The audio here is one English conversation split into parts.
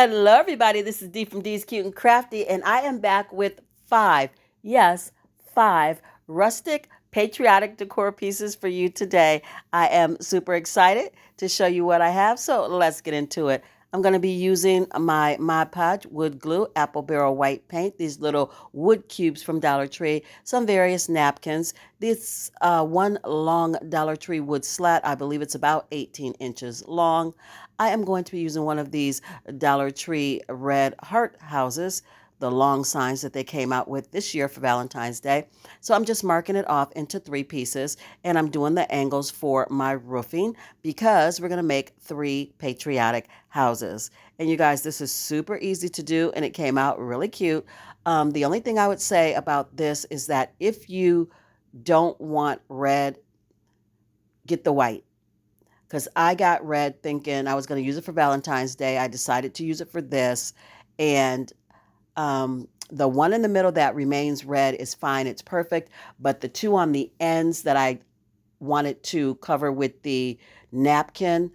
Hello, everybody. This is Dee from Dee's Cute and Crafty, and I am back with yes, five rustic patriotic decor pieces for you today. I am super excited to show you what I have, so let's get into it. I'm going to be using my Mod Podge wood glue, apple barrel white paint, these little wood cubes from Dollar Tree, some various napkins, this one long Dollar Tree wood slat. I believe it's about 18 inches long. I am going to be using one of these Dollar Tree red heart houses, the long signs that they came out with this year for Valentine's Day. So I'm just marking it off into 3 pieces, and I'm doing the angles for my roofing because we're going to make 3 patriotic houses. And you guys, this is super easy to do, and it came out really cute. The only thing I would say about this is that if you don't want red, get the white, because I got red thinking I was going to use it for Valentine's Day. I decided to use it for this. And the one in the middle that remains red is fine. It's perfect. But the two on the ends that I wanted to cover with the napkin,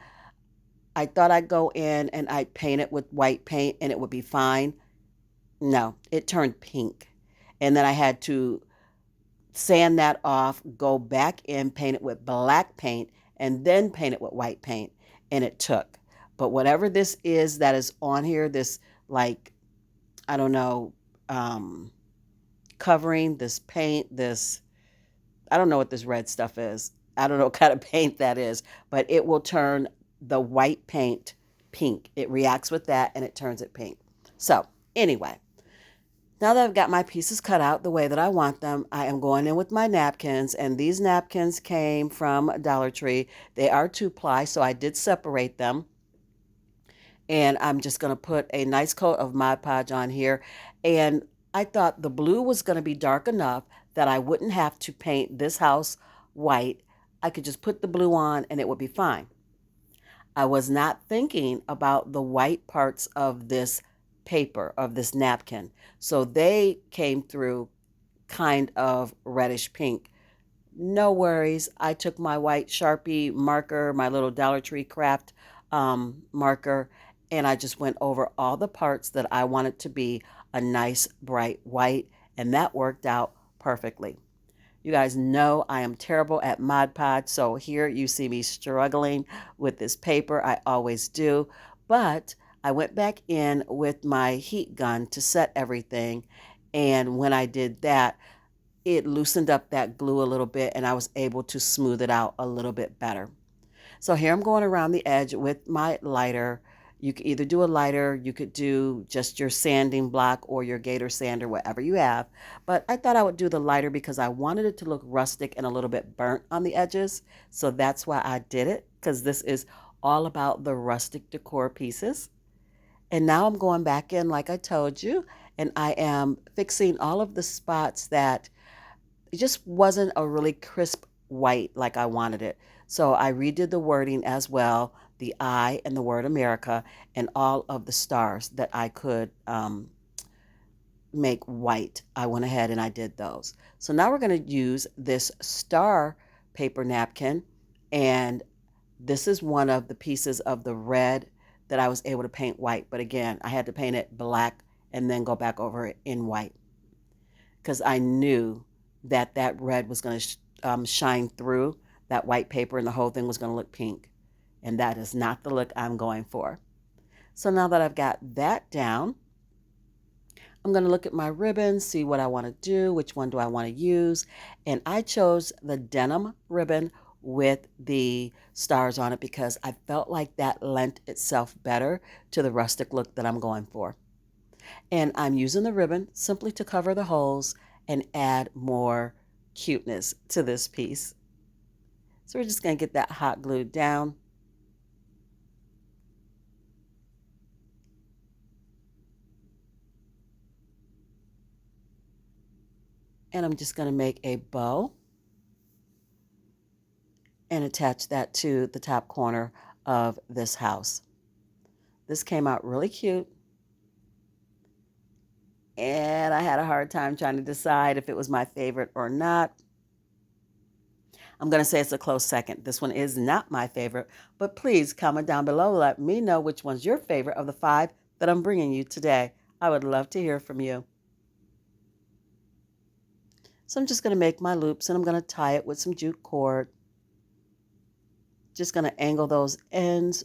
I thought I'd go in and I'd paint it with white paint and it would be fine. No, it turned pink. And then I had to sand that off, go back in, paint it with black paint, and then paint it with white paint, and it took. But whatever this is that is on here, this like, I don't know, covering, this paint, this, I don't know what this red stuff is. I don't know what kind of paint that is, but it will turn the white paint pink. It reacts with that and it turns it pink. So anyway, now that I've got my pieces cut out the way that I want them, I am going in with my napkins, and these napkins came from Dollar Tree. They are 2-ply, so I did separate them. And I'm just going to put a nice coat of Mod Podge on here. And I thought the blue was going to be dark enough that I wouldn't have to paint this house white. I could just put the blue on and it would be fine. I was not thinking about the white parts of this paper, of this napkin. So they came through kind of reddish pink. No worries. I took my white Sharpie marker, my little Dollar Tree craft marker, and I just went over all the parts that I wanted to be a nice bright white, and that worked out perfectly. You guys know I am terrible at Mod Podge, so here you see me struggling with this paper. I always do, but I went back in with my heat gun to set everything, and when I did that, it loosened up that glue a little bit, and I was able to smooth it out a little bit better. So here I'm going around the edge with my lighter. You could either do a lighter, you could do just your sanding block or your gator sander, whatever you have. But I thought I would do the lighter because I wanted it to look rustic and a little bit burnt on the edges. So that's why I did it, because this is all about the rustic decor pieces. And now I'm going back in like I told you, and I am fixing all of the spots that it just wasn't a really crisp white like I wanted it. So I redid the wording as well, the I and the word America, and all of the stars that I could make white. I went ahead and I did those. So now we're going to use this star paper napkin, and this is one of the pieces of the red that I was able to paint white. But again, I had to paint it black and then go back over it in white because I knew that that red was going to shine through that white paper and the whole thing was going to look pink. And that is not the look I'm going for. So now that I've got that down, I'm going to look at my ribbon, see what I want to do, which one do I want to use. And I chose the denim ribbon with the stars on it because I felt like that lent itself better to the rustic look that I'm going for. And I'm using the ribbon simply to cover the holes and add more cuteness to this piece. So we're just going to get that hot glued down. And I'm just going to make a bow and attach that to the top corner of this house. This came out really cute. And I had a hard time trying to decide if it was my favorite or not. I'm going to say it's a close second. This one is not my favorite, but please comment down below. Let me know which one's your favorite of the 5 that I'm bringing you today. I would love to hear from you. So I'm just going to make my loops and I'm going to tie it with some jute cord. Just going to angle those ends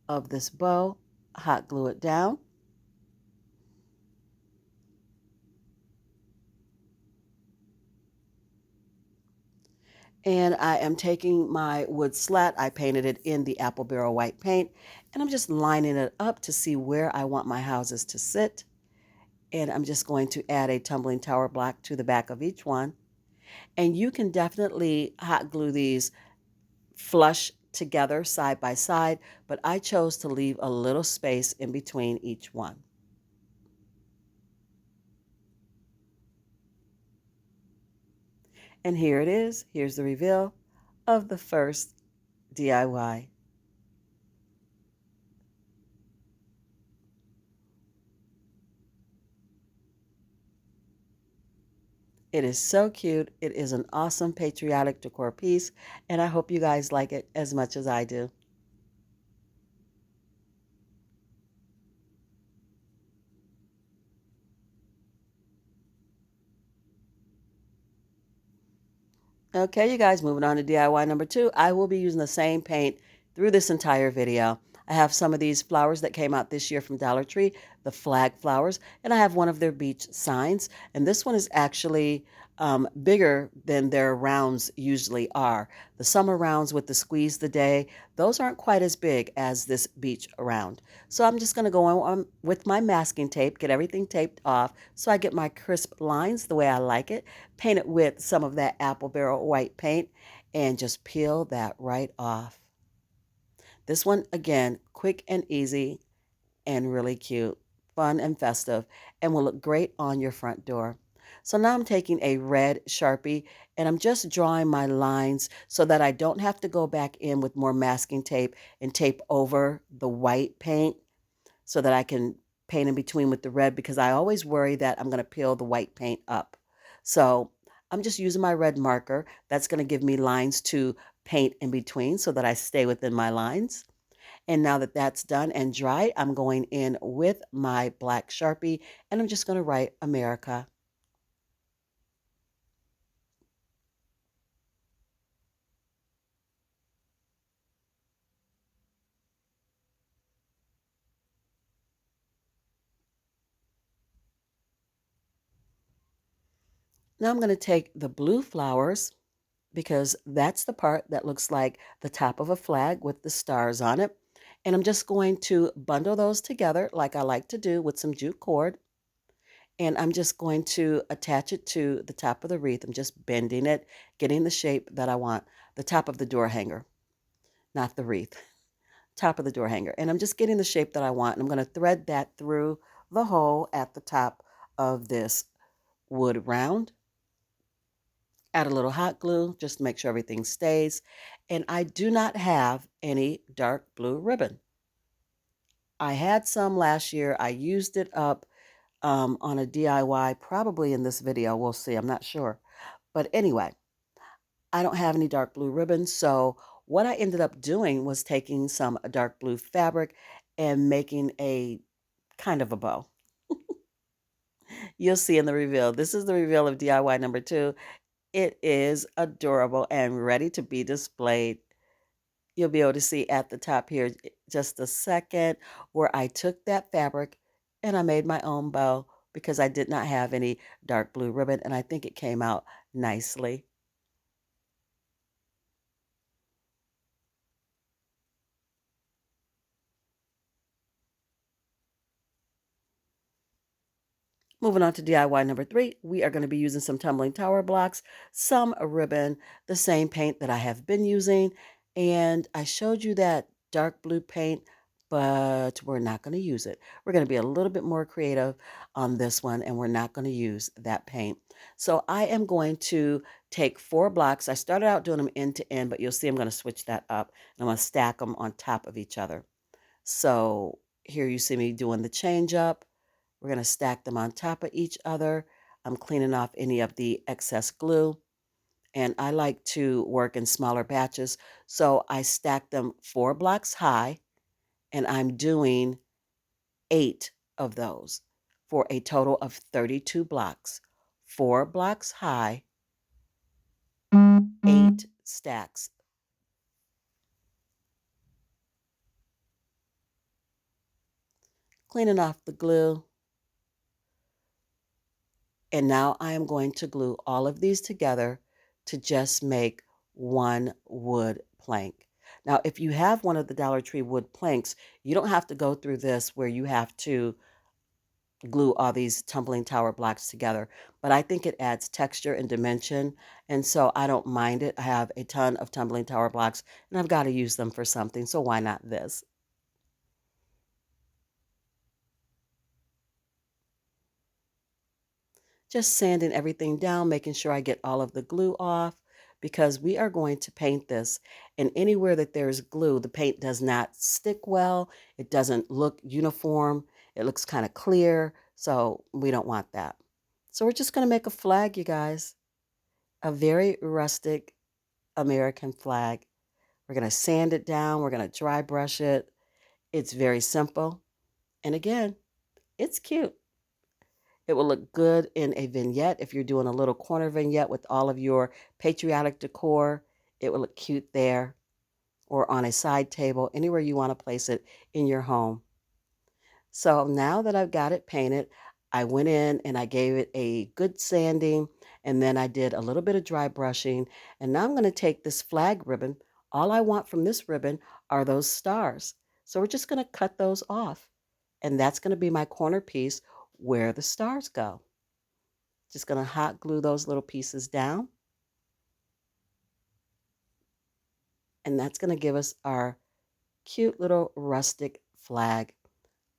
of this bow, hot glue it down. And I am taking my wood slat, I painted it in the apple barrel white paint, and I'm just lining it up to see where I want my houses to sit. And I'm just going to add a tumbling tower block to the back of each one. And you can definitely hot glue these flush together side by side, but I chose to leave a little space in between each one. And here it is. Here's the reveal of the first DIY. It is so cute. It is an awesome patriotic decor piece, and I hope you guys like it as much as I do. Okay, you guys, moving on to DIY number two. I will be using the same paint through this entire video. I have some of these flowers that came out this year from Dollar Tree, the flag flowers, and I have one of their beach signs. And this one is actually bigger than their rounds usually are. The summer rounds with the squeeze the day, those aren't quite as big as this beach round. So I'm just going to go on with my masking tape, get everything taped off so I get my crisp lines the way I like it, paint it with some of that apple barrel white paint, and just peel that right off. This one, again, quick and easy and really cute, fun and festive, and will look great on your front door. So now I'm taking a red Sharpie and I'm just drawing my lines so that I don't have to go back in with more masking tape and tape over the white paint so that I can paint in between with the red, because I always worry that I'm going to peel the white paint up. So I'm just using my red marker. That's going to give me lines to paint in between so that I stay within my lines. And now that that's done and dry, I'm going in with my black Sharpie and I'm just going to write America. Now I'm going to take the blue flowers, because that's the part that looks like the top of a flag with the stars on it. And I'm just going to bundle those together like I like to do with some jute cord. And I'm just going to attach it to the top of the wreath. I'm just bending it, getting the shape that I want. The top of the door hanger, not the wreath. Top of the door hanger. And I'm just getting the shape that I want. And I'm going to thread that through the hole at the top of this wood round. Add a little hot glue just to make sure everything stays. And I do not have any dark blue ribbon. I had some last year. I used it up on a DIY, probably in this video. We'll see. I'm not sure. But anyway, I don't have any dark blue ribbon. So what I ended up doing was taking some dark blue fabric and making a kind of a bow. You'll see in the reveal. This is the reveal of DIY number two. It is adorable and ready to be displayed. You'll be able to see at the top here just a second where I took that fabric and I made my own bow because I did not have any dark blue ribbon, and I think it came out nicely. Moving on to DIY number three, we are going to be using some tumbling tower blocks, some ribbon, the same paint that I have been using. And I showed you that dark blue paint, but we're not going to use it. We're going to be a little bit more creative on this one, and we're not going to use that paint. So I am going to take 4 blocks. I started out doing them end to end, but you'll see I'm going to switch that up. And I'm going to stack them on top of each other. So here you see me doing the change up. We're going to stack them on top of each other. I'm cleaning off any of the excess glue. And I like to work in smaller batches. So I stack them 4 blocks high. and I'm doing 8 of those for a total of 32 blocks, 4 blocks high, 8 stacks. Cleaning off the glue. And now I am going to glue all of these together to just make one wood plank. Now, if you have one of the Dollar Tree wood planks, you don't have to go through this where you have to glue all these tumbling tower blocks together. But I think it adds texture and dimension, and so I don't mind it. I have a ton of tumbling tower blocks, and I've got to use them for something, so why not this? Just sanding everything down, making sure I get all of the glue off because we are going to paint this. And anywhere that there's glue, the paint does not stick well. It doesn't look uniform. It looks kind of clear. So we don't want that. So we're just going to make a flag, you guys. A very rustic American flag. We're going to sand it down. We're going to dry brush it. It's very simple. And again, it's cute. It will look good in a vignette. If you're doing a little corner vignette with all of your patriotic decor, it will look cute there or on a side table, anywhere you want to place it in your home. So now that I've got it painted, I went in and I gave it a good sanding, and then I did a little bit of dry brushing. And now I'm going to take this flag ribbon. All I want from this ribbon are those stars. So we're just going to cut those off. And that's going to be my corner piece where the stars go. Just going to hot glue those little pieces down. And that's going to give us our cute little rustic flag.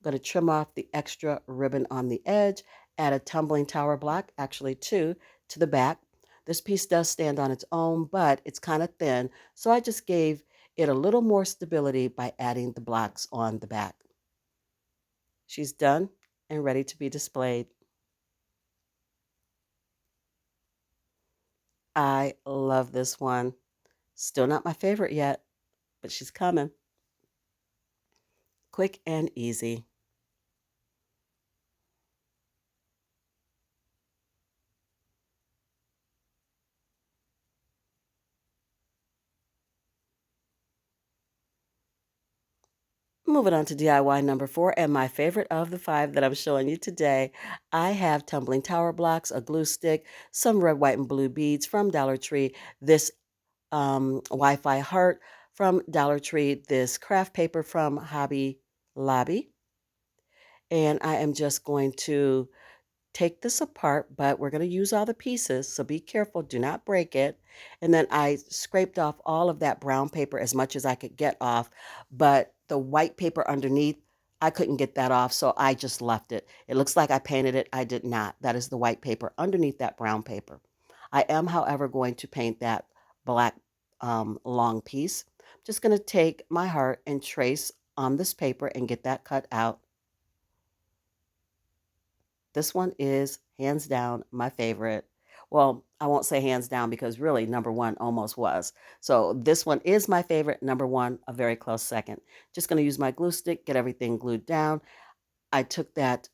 I'm going to trim off the extra ribbon on the edge, add a tumbling tower block, actually 2, to the back. This piece does stand on its own, but it's kind of thin, so I just gave it a little more stability by adding the blocks on the back. She's done and ready to be displayed. I love this one. Still not my favorite yet, but she's coming. Quick and easy. Moving on to DIY number 4, and my favorite of the 5 that I'm showing you today. I have tumbling tower blocks, a glue stick, some red, white, and blue beads from Dollar Tree, this Wi-Fi heart from Dollar Tree, this craft paper from Hobby Lobby, and I am just going to take this apart, but we're going to use all the pieces, so be careful, do not break it. And then I scraped off all of that brown paper as much as I could get off, but the white paper underneath, I couldn't get that off, so I just left it. It looks like I painted it. I did not. That is the white paper underneath that brown paper. I am, however, going to paint that black long piece. I'm just going to take my heart and trace on this paper and get that cut out. This one is hands down my favorite. Well, I won't say hands down because really number 1 almost was. So this one is my favorite. Number 1, a very close second. Just going to use my glue stick, get everything glued down. I took that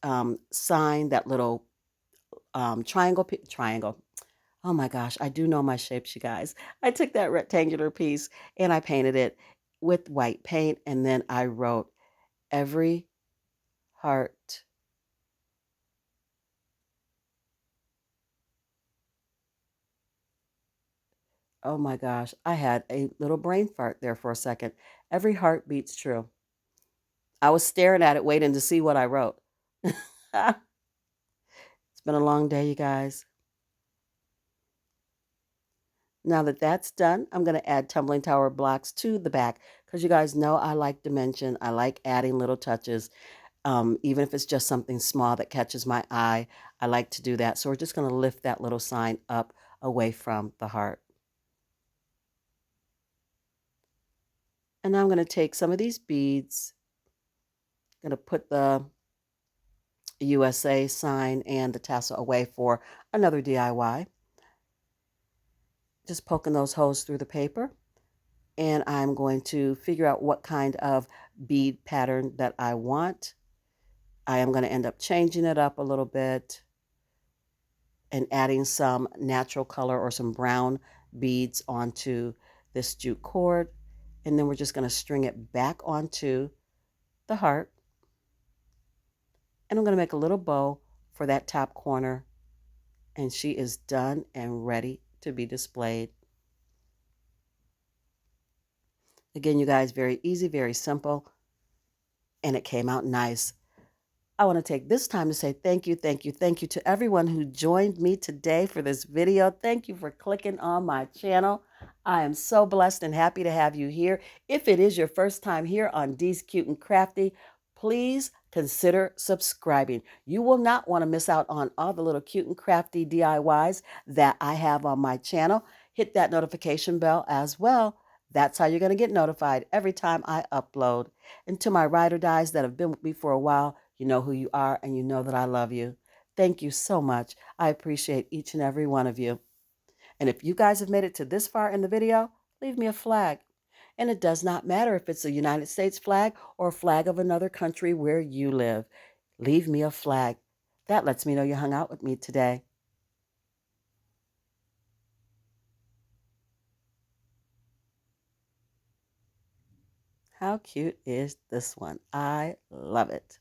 sign, that little triangle. Oh my gosh, I do know my shapes, you guys. I took that rectangular piece and I painted it with white paint, and then I wrote every heart. Oh my gosh, I had a little brain fart there for a second. Every heart beats true. I was staring at it, waiting to see what I wrote. It's been a long day, you guys. Now that that's done, I'm going to add tumbling tower blocks to the back because you guys know I like dimension. I like adding little touches, even if it's just something small that catches my eye. I like to do that. So we're just going to lift that little sign up away from the heart. And now I'm going to take some of these beads. I'm going to put the USA sign and the tassel away for another DIY. Just poking those holes through the paper. And I'm going to figure out what kind of bead pattern that I want. I am going to end up changing it up a little bit and adding some natural color or some brown beads onto this jute cord. And then we're just going to string it back onto the heart. And I'm going to make a little bow for that top corner. And she is done and ready to be displayed. Again, you guys, very easy, very simple, and it came out nice. I want to take this time to say thank you, thank you, thank you to everyone who joined me today for this video. Thank you for clicking on my channel. I am so blessed and happy to have you here. If it is your first time here on D's Cute and Crafty, please consider subscribing. You will not want to miss out on all the little cute and crafty DIYs that I have on my channel. Hit that notification bell as well. That's how you're going to get notified every time I upload. And to my ride or dies that have been with me for a while, you know who you are and you know that I love you. Thank you so much. I appreciate each and every one of you. And if you guys have made it to this far in the video, leave me a flag. And it does not matter if it's a United States flag or a flag of another country where you live. Leave me a flag. That lets me know you hung out with me today. How cute is this one? I love it.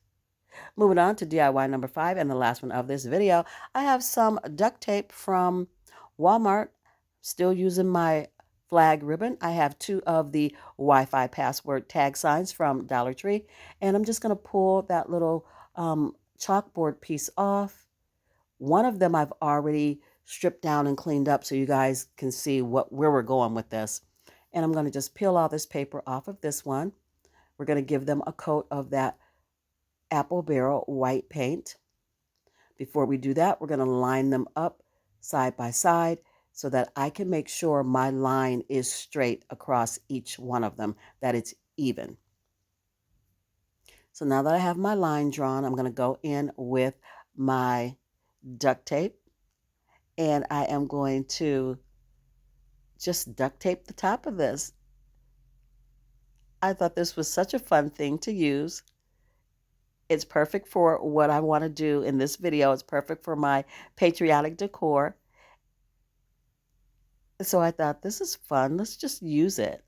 Moving on to DIY number 5 and the last one of this video, I have some duct tape from Walmart. Still using my flag ribbon. I have 2 of the Wi-Fi password tag signs from Dollar Tree, and I'm just going to pull that little chalkboard piece off. One of them I've already stripped down and cleaned up so you guys can see where we're going with this. And I'm going to just peel all this paper off of this one. We're going to give them a coat of that apple barrel white paint. Before we do that, we're going to line them up side by side so that I can make sure my line is straight across each one of them, that it's even. So now that I have my line drawn, I'm going to go in with my duct tape, and I am going to just duct tape the top of this. I thought this was such a fun thing to use. It's perfect for what I want to do in this video. It's perfect for my patriotic decor. So I thought, this is fun. Let's just use it.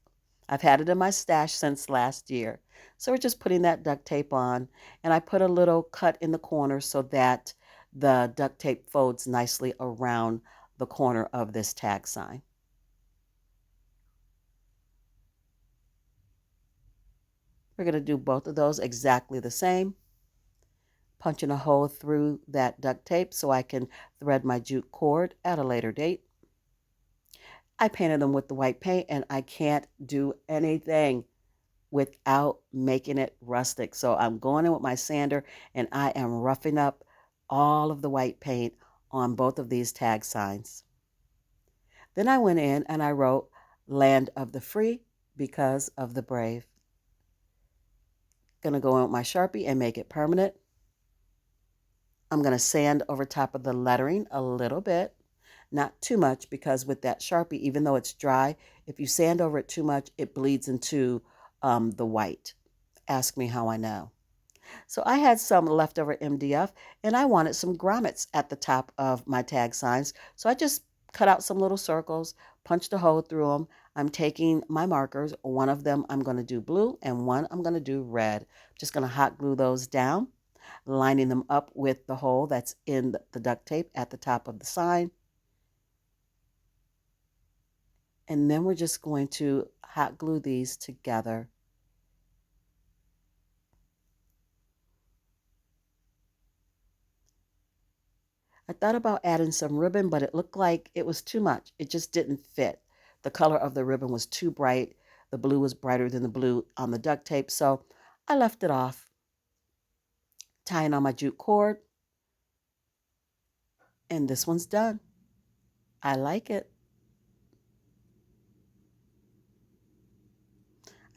I've had it in my stash since last year. So we're just putting that duct tape on. And I put a little cut in the corner so that the duct tape folds nicely around the corner of this tag sign. We're going to do both of those exactly the same. Punching a hole through that duct tape so I can thread my jute cord at a later date. I painted them with the white paint, and I can't do anything without making it rustic. So I'm going in with my sander, and I am roughing up all of the white paint on both of these tag signs. Then I went in and I wrote Land of the Free because of the brave. Going to go in with my Sharpie and make it permanent. I'm going to sand over top of the lettering a little bit. Not too much, because with that Sharpie, even though it's dry, if you sand over it too much, it bleeds into the white. Ask me how I know. So I had some leftover MDF, and I wanted some grommets at the top of my tag signs. So I just cut out some little circles, punched a hole through them. I'm taking my markers. One of them I'm going to do blue, and one I'm going to do red. Just going to hot glue those down, lining them up with the hole that's in the duct tape at the top of the sign. And then we're just going to hot glue these together. I thought about adding some ribbon, but it looked like it was too much. It just didn't fit. The color of the ribbon was too bright. The blue was brighter than the blue on the duct tape, so I left it off. Tying on my jute cord. And this one's done. I like it.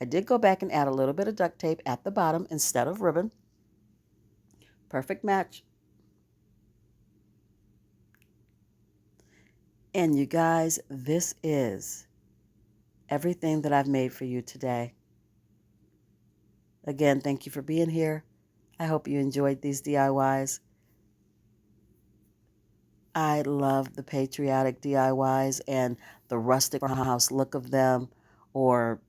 I did go back and add a little bit of duct tape at the bottom instead of ribbon. Perfect match. And you guys, this is everything that I've made for you today. Again, thank you for being here. I hope you enjoyed these DIYs. I love the patriotic DIYs and the rustic farmhouse look of them, or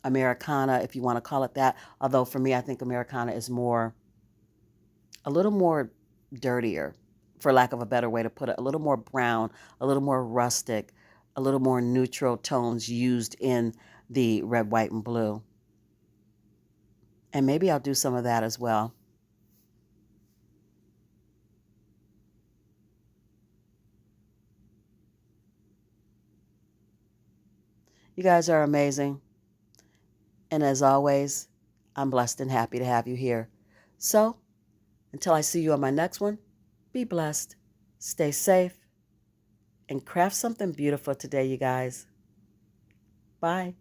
Americana, if you want to call it that. Although for me, I think Americana is a little more dirtier, for lack of a better way to put it, a little more brown, a little more rustic, a little more neutral tones used in the red, white, and blue. And maybe I'll do some of that as well. You guys are amazing. And as always, I'm blessed and happy to have you here. So, until I see you on my next one, be blessed, stay safe, and craft something beautiful today, you guys. Bye.